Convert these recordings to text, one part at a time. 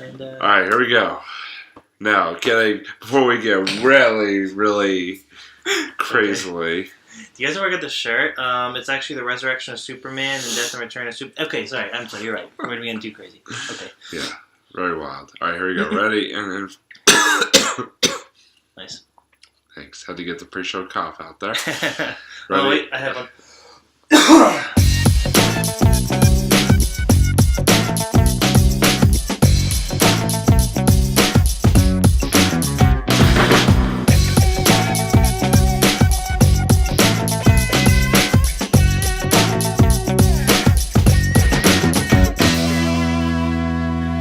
And all right, here we go. Now, before we get really crazily. Okay. Do you guys ever get the shirt? It's actually the resurrection of Superman and death and return of Superman. Okay, sorry, I'm sorry, you're right. We're getting too crazy. Okay. Yeah, very wild. All right, here we go. Ready? And nice. Thanks. Had to get the pre-show cough out there. Ready? Oh, wait, I have one.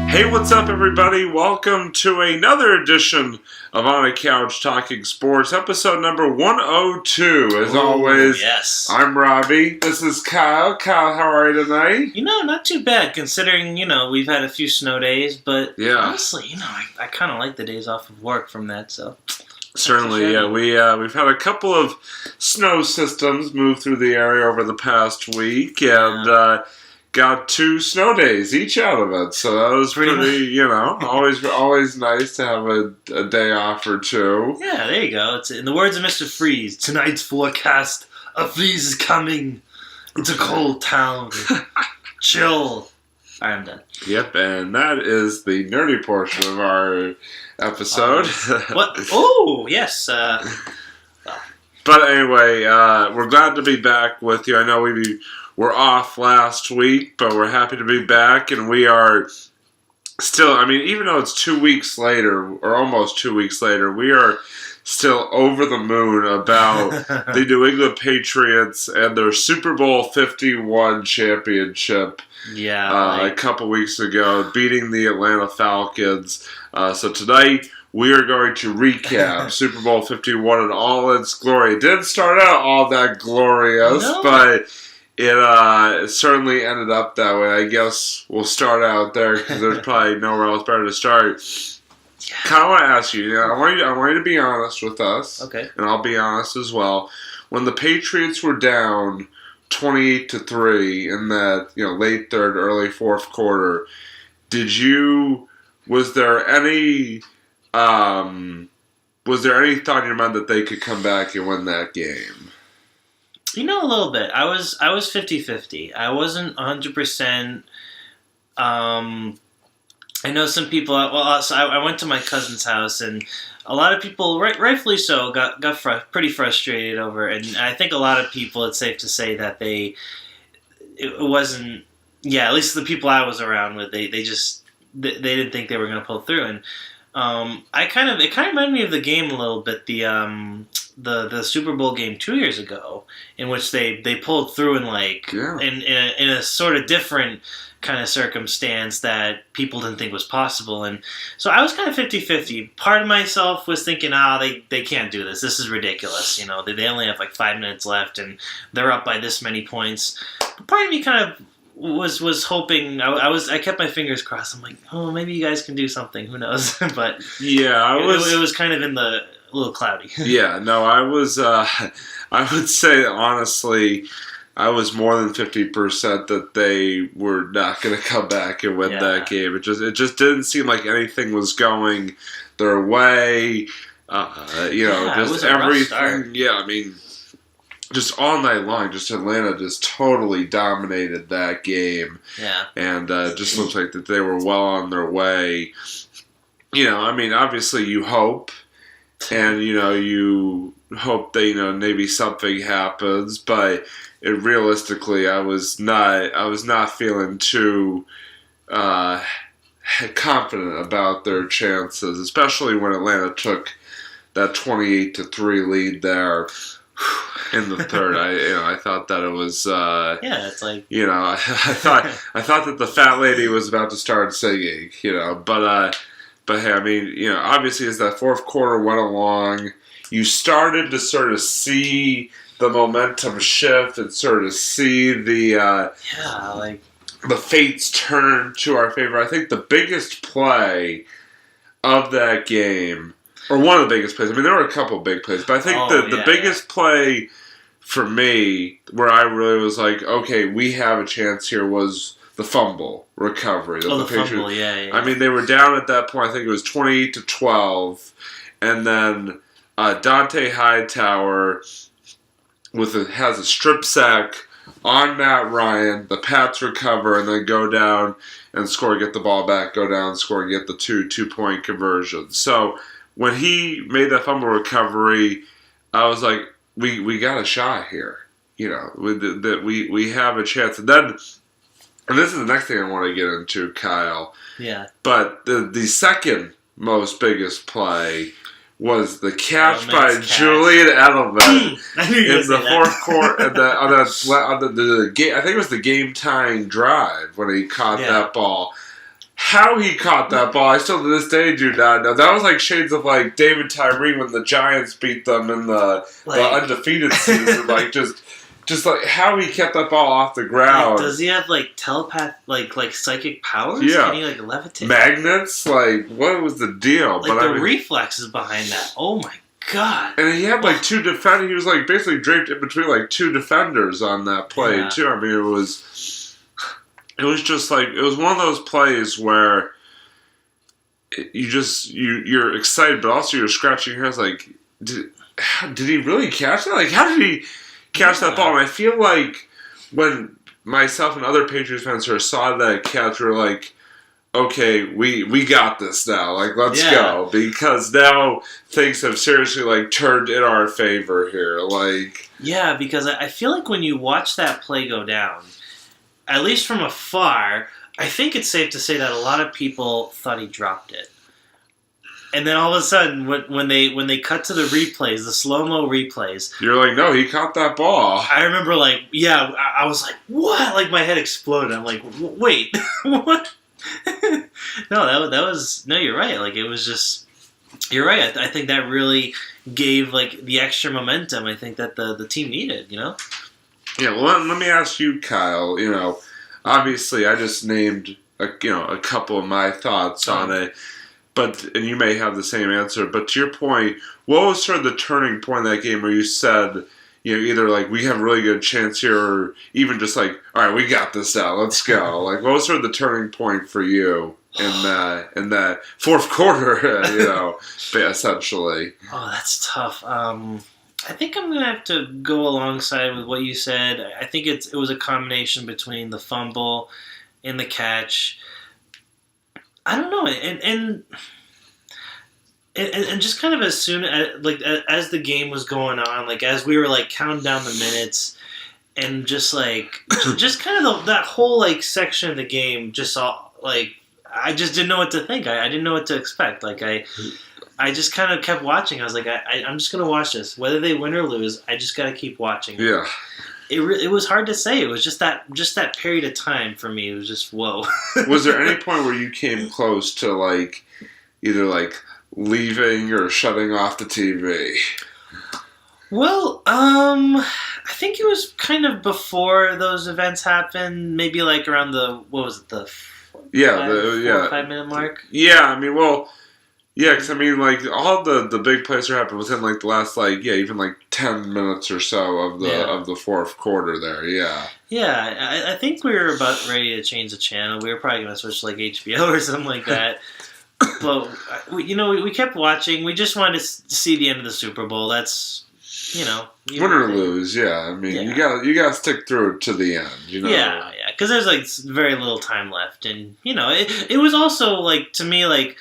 Hey, what's up, everybody? Welcome to another edition of On a Couch Talking Sports, episode number 102. As always, yes. I'm Robbie. This is Kyle. Kyle, how are you tonight? Not too bad, considering, we've had a few snow days, but honestly, I kind of like the days off of work from that, so... Certainly, yeah. We've had a couple of snow systems move through the area over the past week, and... got 2 snow days each out of it, so that was pretty, always nice to have a day off or two. Yeah, there you go. It's in the words of Mr. Freeze, tonight's forecast, a freeze is coming. It's a cold town. Chill. All right, I'm done. Yep, and that is the nerdy portion of our episode. What? Oh, yes. But anyway, we're glad to be back with you. I know we're off last week, but we're happy to be back, and we are still, even though it's 2 weeks later, or almost 2 weeks later, we are still over the moon about the New England Patriots and their Superbowl 51 championship a couple weeks ago, beating the Atlanta Falcons. So tonight, we are going to recap Super Bowl 51 in all its glory. It didn't start out all that glorious, but... It certainly ended up that way. I guess we'll start out there because there's probably nowhere else better to start. Kind of want to ask you. I want you to be honest with us. Okay. And I'll be honest as well. When the Patriots were down 28-3 in that late third, early fourth quarter, was there any thought in your mind that they could come back and win that game? A little bit. I was 50-50. I wasn't 100%. I know some people. So I went to my cousin's house, and a lot of people, rightfully so, got pretty frustrated over it. And I think a lot of people, it's safe to say that it wasn't. Yeah, at least the people I was around with, they didn't think they were going to pull through. And it kind of reminded me of the game a little bit. The Super Bowl game 2 years ago, in which they pulled through in a sort of different kind of circumstance that people didn't think was possible. And so I was kind of 50-50. Part of myself was thinking, they can't do this. This is ridiculous. They only have 5 minutes left and they're up by this many points. But part of me kind of was hoping. I kept my fingers crossed. I'm like, oh, maybe you guys can do something. Who knows? But yeah, it was kind of a little cloudy. Yeah, no, I was. I would say honestly, I was more than 50% that they were not going to come back and win that game. It just didn't seem like anything was going their way. Just everything. Yeah, just all night long, just Atlanta just totally dominated that game. Yeah, and just looks like that they were well on their way. Obviously you hope. And, you hope that, maybe something happens, but realistically, I was not feeling too confident about their chances, especially when Atlanta took that 28-3 lead there in the third. I thought that it was, it's like, I thought that the fat lady was about to start singing, But hey, obviously as that fourth quarter went along, you started to sort of see the momentum shift and sort of see the fates turn to our favor. I think the biggest play of that game, or one of the biggest plays, there were a couple of big plays, but I think the biggest play for me, where I really was like, okay, we have a chance here, was the fumble recovery. The fumble, yeah. I mean, they were down at that point. I think it was 28-12, and then Dante Hightower has a strip sack on Matt Ryan. The Pats recover and then go down and score, get the ball back, go down, score, and get the two-point conversion. So when he made that fumble recovery, I was like, we got a shot here. You know, that we have a chance. And this is the next thing I want to get into, Kyle. Yeah. But the second most biggest play was the catch by Julian Edelman in the fourth quarter. On the game, I think it was the game-tying drive when he caught that ball. How he caught that ball, I still to this day do not know. That was like shades of like David Tyree when the Giants beat them in the undefeated season. Like just like how he kept that ball off the ground. Like, does he have like telepath, like psychic powers? Yeah. Can he like levitate? Magnets? Like, what was the deal? Like the reflexes behind that. Oh my god! And he had like two defenders. He was like basically draped in between like two defenders on that play too. I mean, it was just like it was one of those plays where you're excited, but also you're scratching your head. Like, did he really catch that? Like, how did he catch that ball? And I feel like when myself and other Patriots fans who saw that catch, were like, okay, we got this now. Like, let's go. Because now things have seriously, like, turned in our favor here. Like, yeah, because I feel like when you watch that play go down, at least from afar, I think it's safe to say that a lot of people thought he dropped it. And then all of a sudden, when they cut to the replays, the slow-mo replays... You're like, no, he caught that ball. I remember, like, I was like, what? Like, my head exploded. I'm like, wait, what? No, that was... No, you're right. Like, it was just... You're right. I think that really gave, like, the extra momentum I think that the team needed, you know? Yeah, well, let me ask you, Kyle. You know, obviously, I just named, a couple of my thoughts on it. And you may have the same answer, but to your point, what was sort of the turning point in that game where you said, you know, either like we have a really good chance here, or even just like, all right, we got this now, let's go. Like, what was sort of the turning point for you in that fourth quarter? You know, essentially. Oh, that's tough. I think I'm gonna have to go alongside with what you said. I think it was a combination between the fumble and the catch. I don't know, and just kind of as soon as the game was going on, like as we were like counting down the minutes, and just kind of that whole like section of the game, just all like I just didn't know what to think. I didn't know what to expect. Like I just kind of kept watching. I was like, I'm just gonna watch this, whether they win or lose. I just gotta keep watching. Yeah. It was hard to say. It was just that period of time for me. It was just whoa. Was there any point where you came close to like either like leaving or shutting off the TV? Well, I think it was kind of before those events happened. Maybe like around the 5-minute mark. Yeah, I mean, well. Yeah, because I mean, like all the big plays are happening within like the last even like 10 minutes or so of the fourth quarter there. Yeah. Yeah, I think we were about ready to change the channel. We were probably going to switch to like HBO or something like that. But we kept watching. We just wanted to see the end of the Super Bowl. That's win or lose. Yeah, I mean you got to stick through it to the end. You know. Yeah, because there's like very little time left, and it was also like to me like.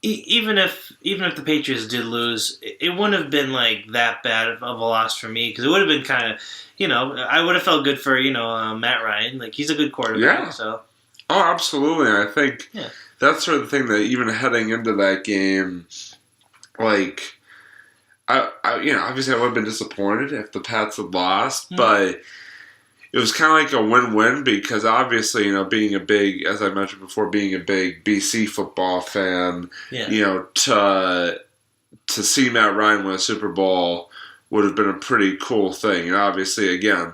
Even if the Patriots did lose, it wouldn't have been like that bad of a loss for me because it would have been kind of, I would have felt good for Matt Ryan. Like he's a good quarterback. Yeah. So. Oh, absolutely. I think that's sort of the thing that even heading into that game, like, I obviously I would have been disappointed if the Pats had lost, but. It was kind of like a win-win because obviously, being a big, as I mentioned before, being a big BC football fan, to see Matt Ryan win a Super Bowl would have been a pretty cool thing. And obviously, again,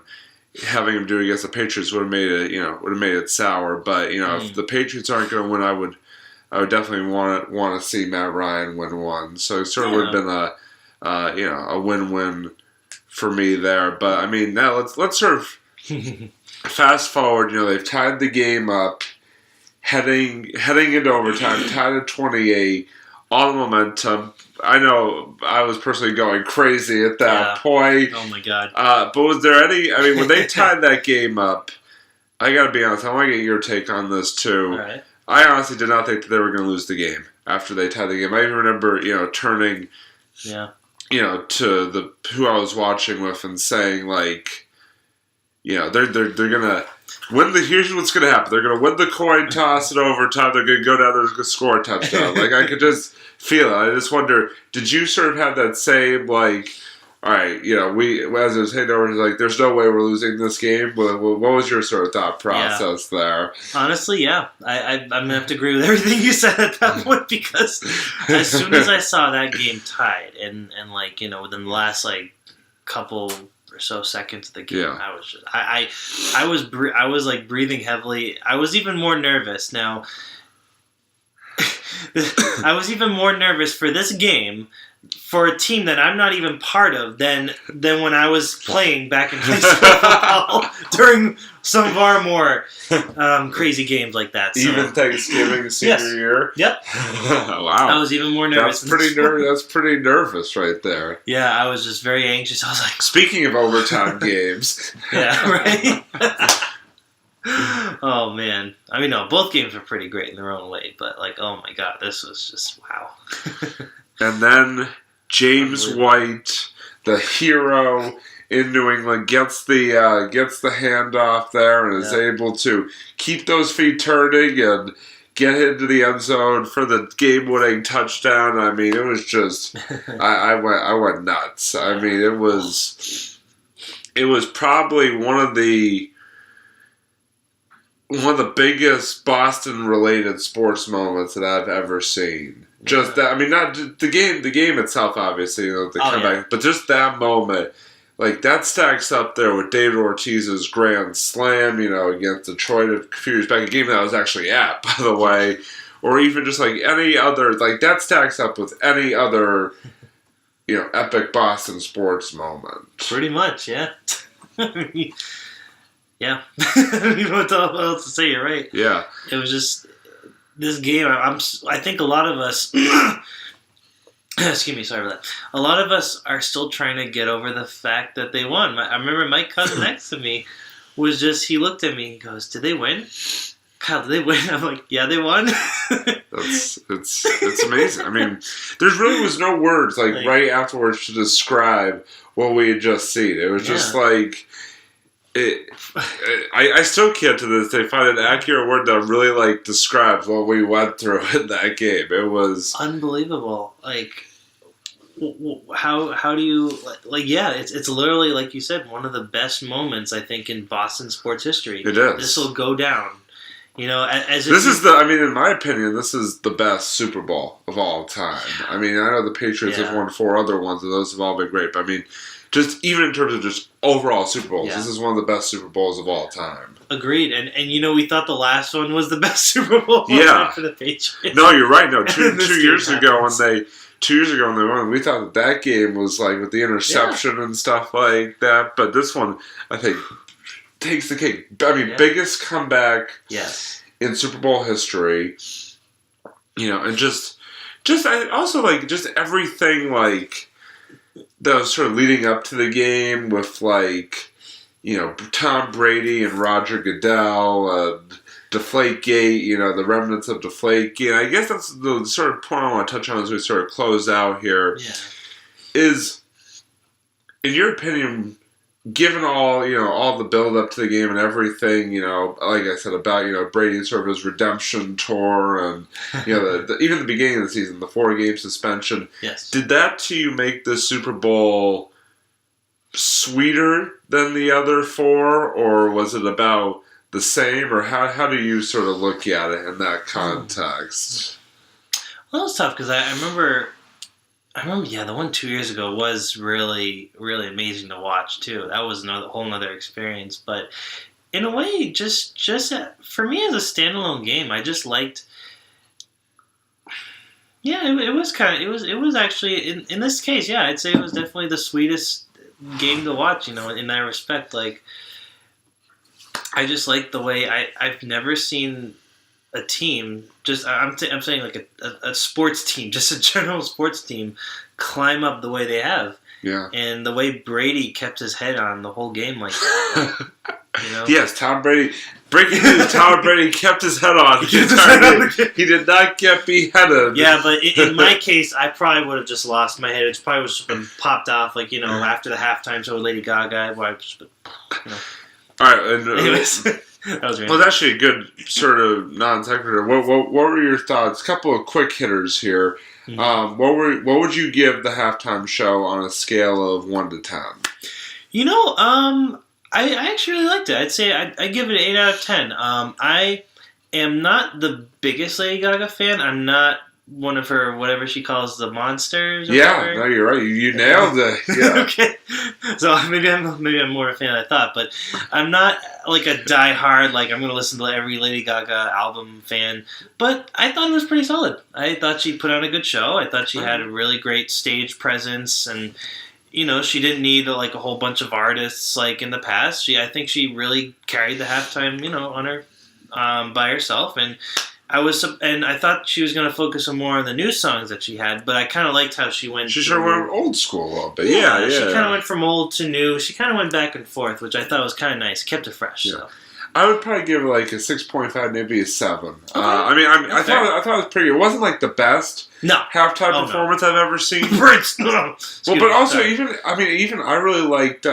having him do it against the Patriots would have made it sour. But if the Patriots aren't going to win, I would definitely want to see Matt Ryan win one. So it sort of would have been a win-win for me there. But I mean, now let's sort of. fast forward, they've tied the game up, heading into overtime, tied at 28, all the momentum. I know I was personally going crazy at that point. Oh my God. But was there any? I mean, when they tied that game up, I got to be honest. I want to get your take on this too. All right. I honestly did not think that they were going to lose the game after they tied the game. I even remember, turning, to the who I was watching with and saying like, they're gonna win the. Here's what's gonna happen. They're gonna win the coin toss in overtime. They're gonna go down there and score a touchdown. Like I could just feel it. I just wonder, did you sort of have that same like? All right, we as I was heading over, like, there's no way we're losing this game. What was your sort of thought process there? Honestly, yeah, I'm gonna have to agree with everything you said at that point because as soon as I saw that game tied and like within the last like couple or so seconds of the game, I was just I was like breathing heavily. I was even more nervous now. I was even more nervous for this game. For a team that I'm not even part of than when I was playing back in high school football during some of our more crazy games like that. So. Even Thanksgiving senior year? Yep. Wow. I was even more nervous. That's pretty nervous right there. Yeah, I was just very anxious. I was like... Speaking of overtime games. Yeah, right? Oh, man. I mean, no, both games were pretty great in their own way, but like, oh my God, this was just wow. And then James White, the hero in New England, gets the handoff there and is able to keep those feet turning and get into the end zone for the game-winning touchdown. I mean, it was just I went nuts. I mean, it was probably one of the biggest Boston-related sports moments that I've ever seen. Just that, I mean, not the game itself, obviously, the comeback, but just that moment, like that stacks up there with David Ortiz's grand slam, against Detroit a few years back, a game that I was actually at, by the way, or even just like any other, like that stacks up with any other, epic Boston sports moment. Pretty much, yeah. Yeah, I don't even know what else to say. You're right. Yeah, it was just this game. I think a lot of us. Excuse me. Sorry for that. A lot of us are still trying to get over the fact that they won. I remember my cousin next to me was just. He looked at me. He goes, "Did they win? Kyle, did they win?" I'm like, "Yeah, they won." It's amazing. I mean, there really was no words like right afterwards to describe what we had just seen. It was just like. I still can't to this day find an accurate word that really describes what we went through in that game. It was unbelievable. Like how do you it's literally like you said, one of the best moments I think in Boston sports history. It is. This will go down. In my opinion, this is the best Super Bowl of all time. I mean, I know the Patriots have won 4 other ones, and those have all been great. But I mean, just even in terms of just overall Super Bowls, this is one of the best Super Bowls of all time. Agreed. And we thought the last one was the best Super Bowl for the Patriots. No, you're right. No, two years ago when they won, we thought that game was like with the interception and stuff like that. But this one, I think, takes the cake. I mean, biggest comeback in Super Bowl history. And just everything that was sort of leading up to the game with Tom Brady and Roger Goodell and Deflategate, the remnants of Deflategate. And I guess that's the sort of point I want to touch on as we sort of close out here. Yeah. Is, in your opinion, given all the build up to the game and everything, like I said about Brady sort of his redemption tour and even the beginning of the season, the 4-game suspension. Yes. Did that to you make the Super Bowl sweeter than the other 4, or was it about the same, or how do you sort of look at it in that context? Well, it was tough because I remember, the one 2 years ago was really, really amazing to watch, too. That was a whole nother experience. But in a way, just for me as a standalone game, I just liked... Yeah, it was actually, in this case, I'd say it was definitely the sweetest game to watch, in that respect. I just like the way I've never seen a team, just I'm saying like a sports team, just a general sports team, climb up the way they have. Yeah. And the way Brady kept his head on the whole game like that. Yes, Tom Brady. Breaking news, Tom Brady kept his head on. He did not get beheaded. Yeah, but in my case, I probably would have just lost my head. It probably would have been popped off, like, after the halftime show with Lady Gaga. All right, and anyways, that was well, that's actually a good sort of non sequitur. What were your thoughts? A couple of quick hitters here. Mm-hmm. What would you give the halftime show on a scale of 1 to 10? I actually really liked it. I'd say I'd give it an 8 out of 10. I am not the biggest Lady Gaga fan. I'm not one of her, whatever she calls the monsters. Yeah, no, you're right. You nailed it. Yeah. Okay. So maybe I'm more a fan than I thought, but I'm not like a diehard, like I'm going to listen to every Lady Gaga album fan. But I thought it was pretty solid. I thought she put on a good show. I thought she had a really great stage presence, and she didn't need like a whole bunch of artists like in the past. I think she really carried the halftime, on her by herself, and I thought she was going to focus more on the new songs that she had, but I kind of liked how she went. She sort of went old school a little bit. Yeah. She kind of went from old to new. She kind of went back and forth, which I thought was kind of nice. Kept it fresh. Yeah. So. I would probably give it like a 6.5, maybe a 7. Okay. I thought it was pretty. It wasn't like the best halftime performance I've ever seen. Well, but also even I really liked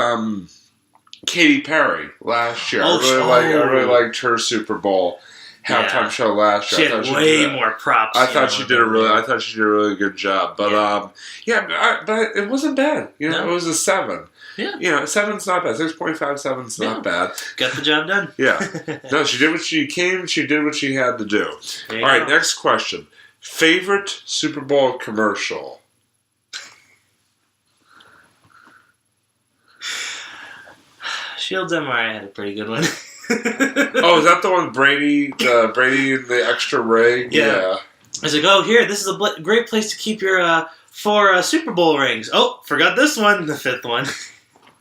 Katy Perry last year. I really liked her Super Bowl halftime show last year. She had way more props. I thought she did a really good job. But but it wasn't bad. It was a 7. Yeah. 7's not bad. 6.5, 7's not bad. Got the job done. Yeah. No, she did what she did what she had to do. All right, next question. Favorite Super Bowl commercial? Shields MRI had a pretty good one. Oh, is that the one Brady in the extra ring? Yeah. I was like, here, this is a great place to keep your 4 Super Bowl rings. Oh, forgot this one, the 5th one.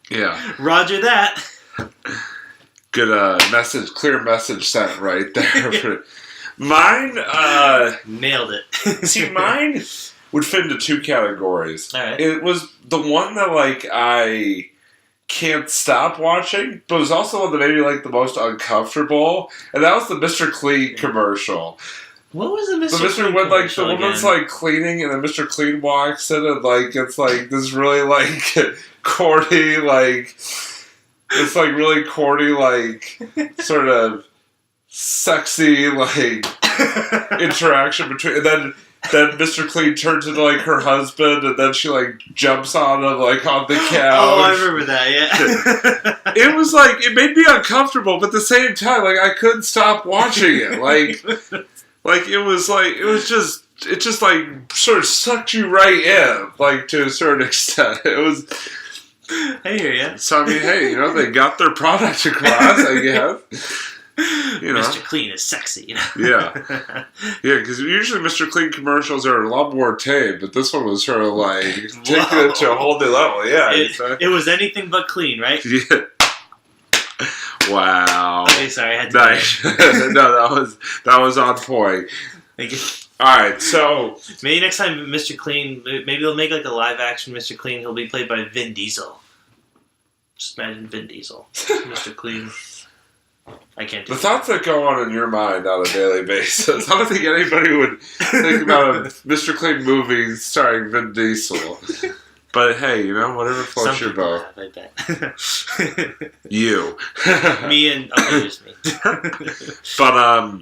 Yeah. Roger that. Good clear message sent right there. Mine, nailed it. See, mine would fit into 2 categories. All right. It was the one that, I can't stop watching, but it was also one that made me, the most uncomfortable, and that was the Mr. Clean commercial. What was the Mr. Clean commercial the woman's, cleaning, and then Mr. Clean walks in, and, it's, this really, corny, it's, really corny, sort of sexy, interaction between, and then Mr. Clean turns into, her husband, and then she, jumps on him, on the couch. Oh, I remember that, yeah. It was, it made me uncomfortable, but at the same time, I couldn't stop watching it. It just sort of sucked you right in, to a certain extent. It was... I hear ya. So, hey, they got their product across, I guess. Mr. Clean is sexy, Yeah. Yeah, because usually Mr. Clean commercials are a lot more tame, but this one was sort of taking it to a whole new level. Yeah. It was anything but clean, right? Yeah. Wow. Okay, sorry, I had to nice. No, that was on point. Thank you. Alright, so maybe next time Mr. Clean, maybe they'll make a live action Mr. Clean, he'll be played by Vin Diesel. Just imagine Vin Diesel. Mr. Clean. I can't do the thoughts that go on in your mind on a daily basis. I don't think anybody would think about a Mr. Clean movie starring Vin Diesel. But hey, whatever floats your boat. I bet. You. Me and just me. But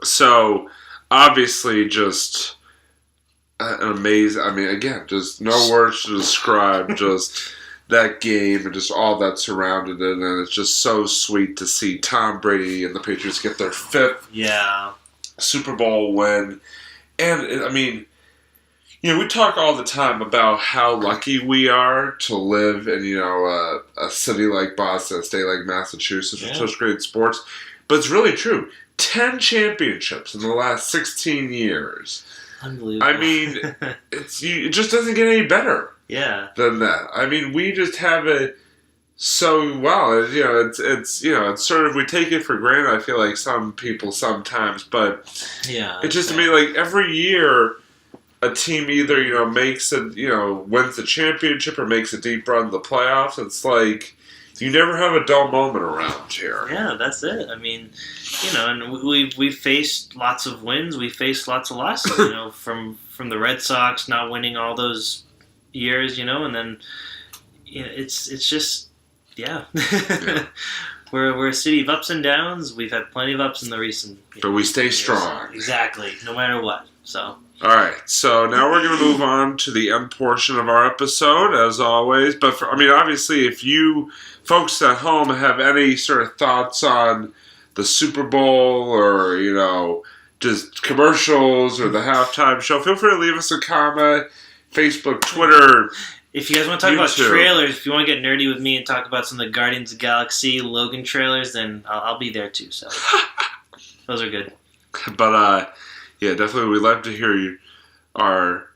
so obviously just an amazing. Again, just no words to describe. Just that game and just all that surrounded it, and it's just so sweet to see Tom Brady and the Patriots get their 5th Super Bowl win. And we talk all the time about how lucky we are to live in a city like Boston, a state like Massachusetts with such great sports. But it's really true. 10 championships in the last 16 years. Unbelievable. It just doesn't get any better. Yeah. Than that. We just have so well. It's sort of, we take it for granted. I feel like some people sometimes, but Yeah, it's just to me like every year a team either makes it, wins the championship or makes a deep run to the playoffs. It's like you never have a dull moment around here. Yeah, that's it. I mean, and we faced lots of wins. We faced lots of losses. From the Red Sox not winning all those years. And then it's just yeah. We're a city of ups and downs. We've had plenty of ups in the recent. But we stay years. strong. Exactly, no matter what. So. All right, so now we're going to move on to the end portion of our episode, as always. But obviously, if you folks at home have any sort of thoughts on the Super Bowl or just commercials or the halftime show, feel free to leave us a comment. Facebook, Twitter. If you guys want to talk about trailers, if you want to get nerdy with me and talk about some of the Guardians of the Galaxy Logan trailers, then I'll be there too. So those are good. But yeah, definitely we'd love to hear our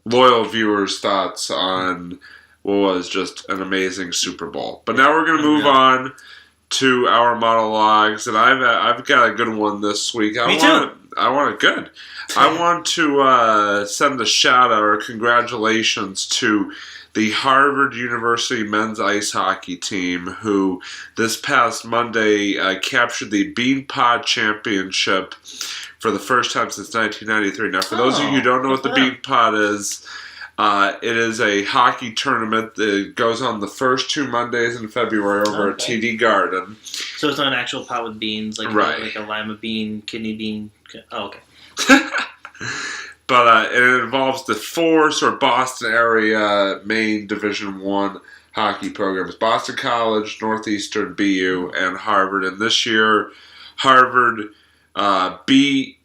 loyal viewers' thoughts on what was just an amazing Super Bowl. But now we're going to move on to our monologues, and I've got a good one this week. Me too. I want it good. I want to send a shout out or congratulations to the Harvard University men's ice hockey team, who this past Monday captured the Bean Pod Championship for the first time since 1993. Now, for those of you who don't know what the Bean Pod is, it is a hockey tournament that goes on the first 2 Mondays in February over at TD Garden. So it's not an actual pot with beans, like a lima bean, kidney bean. Oh, okay. But it involves the 4 sort of Boston area main Division I hockey programs: Boston College, Northeastern, BU, and Harvard. And this year, Harvard beat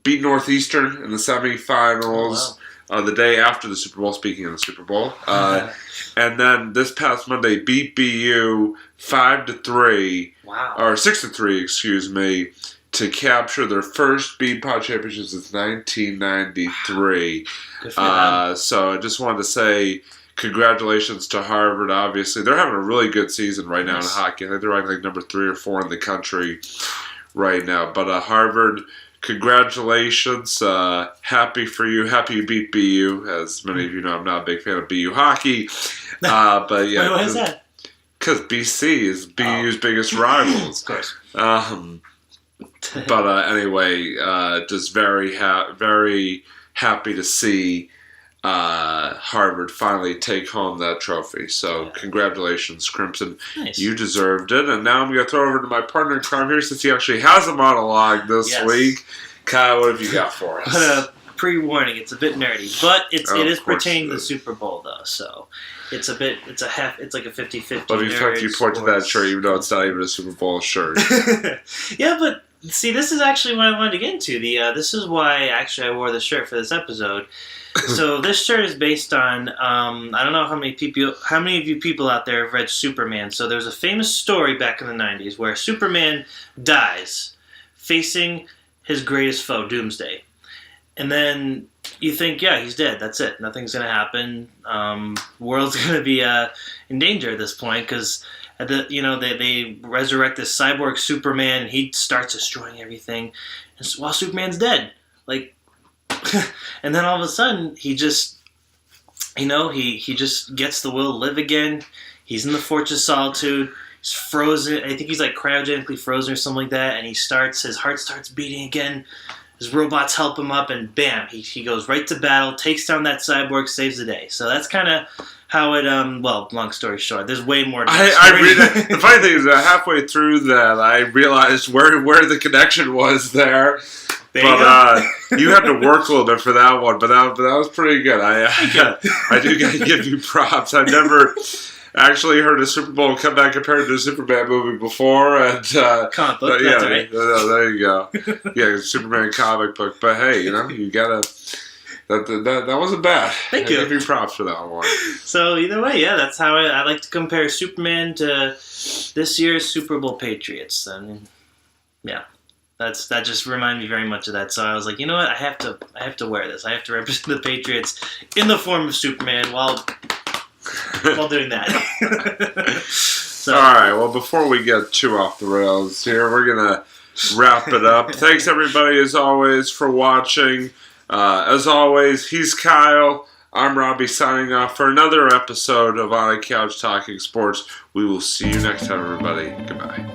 Northeastern in the semifinals the day after the Super Bowl. Speaking of the Super Bowl, and then this past Monday beat BU 5-3, or 6-3, excuse me, to capture their first Bean Pod championship since 1993. Good for them. So I just wanted to say congratulations to Harvard. Obviously, they're having a really good season right now in hockey. I think they're ranked like number 3 or 4 in the country right now. But Harvard, congratulations. Happy for you. Happy you beat BU. As many of you know, I'm not a big fan of BU hockey. But yeah. Wait, why is that? Because BC is BU's biggest rivals. Of course. But anyway, just very happy to see Harvard finally take home that trophy. So congratulations, Crimson. Nice. You deserved it. And now I'm going to throw it over to my partner in crime here, since he actually has a monologue this week. Kyle, what have you got for us? But pre-warning, it's a bit nerdy, but it is pertaining to the Super Bowl though, so it's like a 50-50. But the fact you point to that shirt, even though it's not even a Super Bowl shirt. Yeah, but see, this is actually what I wanted to get into. This is why actually I wore this shirt for this episode. So this shirt is based on I don't know how many of you people out there have read Superman. So there's a famous story back in the 90s where Superman dies facing his greatest foe, Doomsday. And then you think, yeah, he's dead. That's it. Nothing's going to happen. World's going to be in danger at this point because they resurrect this cyborg Superman, and he starts destroying everything, while Superman's dead. And then all of a sudden, he just, he just gets the will to live again. He's in the Fortress of Solitude. He's frozen. I think he's like cryogenically frozen or something like that. And his heart starts beating again. His robots help him up, and bam, he goes right to battle, takes down that cyborg, saves the day. So that's kind of how it, long story short, there's way more to that. The funny thing is that halfway through that, I realized where the connection was there. You had to work a little bit for that one, but that was pretty good. I do got to give you props. I've never actually heard a Super Bowl come back compared to a Superman movie before, and comic book. That's right. There you go. Yeah, Superman comic book. But hey, you gotta. That wasn't bad. Thank you. I give you props for that one. So either way, yeah, that's how I like to compare Superman to this year's Super Bowl Patriots. I mean, yeah. That just reminded me very much of that. So I was like, you know what? I have to wear this. I have to represent the Patriots in the form of Superman while while doing that. So, all right. Well, before we get too off the rails here, we're gonna wrap it up. Thanks everybody as always for watching. As always, he's Kyle. I'm Robbie signing off for another episode of On a Couch Talking Sports. We will see you next time, everybody. Goodbye.